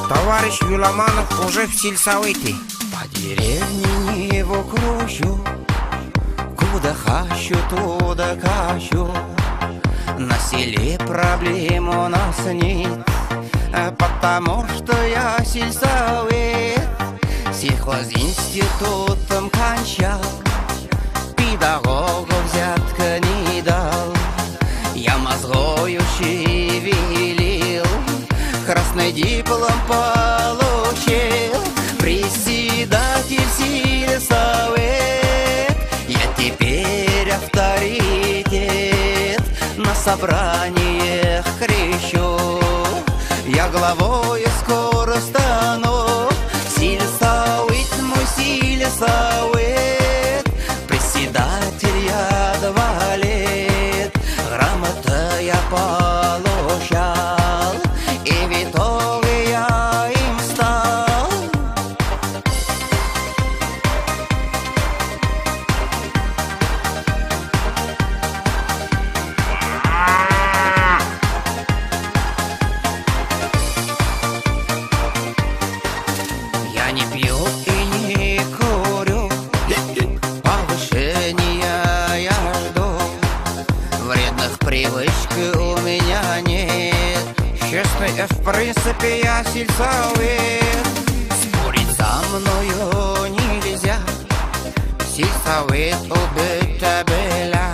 Товарищ Юломанов уже в сельсовете. По деревне Неву кручу, куда хочу, туда качу. На селе проблем у нас нет, потому что я сельсовет. Сельхозинститутом кончал, педагогу взятка не дал. Я мозгою шевелил, красный диплом получил. Председатель сельсовет, я теперь авторитет. На собраниях кричу, я главой скоро стану. Сельсовет мой сельсовет, председатель я 2 лет. Грамота я получал, и в итоге я им стал. Я не пью и не курю, повышения я жду. Вредных привычек у меня нет. Честно, в принципе, я сельсовет. Спорить со мною нельзя, Сельсовет убить табеля.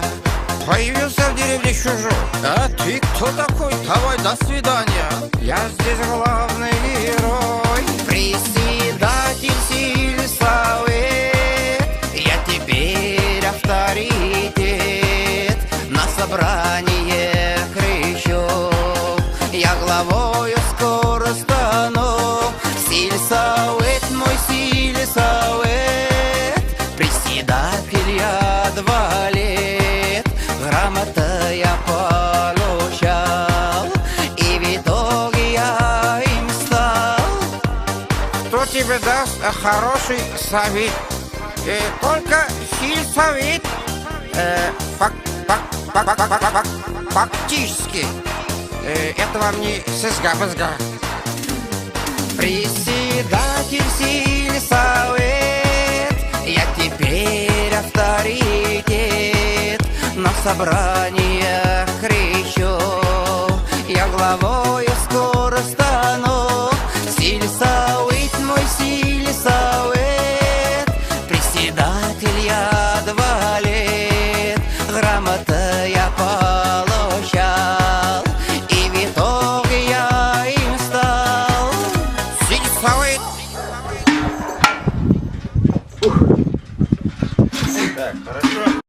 Появился в деревне чужой. а ты кто такой? Давай, до свидания. Я здесь главный герой. Председатель сельсовет, я теперь авторитет. На собрание кричу, я главою скоро стану. Сельсовет мой сельсовет, председатель я 2 лет. Грамота я получал, и в итоге я им стал. Кто тебе даст хороший совет? Только сельсовет. Фактически. Это вам не сызга-бызга. Председатель сельсовет, я теперь авторитет. На собраниях кричу, я главой скоро стану. Сельсовет мой сельсовет, председатель я 2 лет. Грамота я получал, и в итоге я им стал. Сельсовет. Так, хорошо.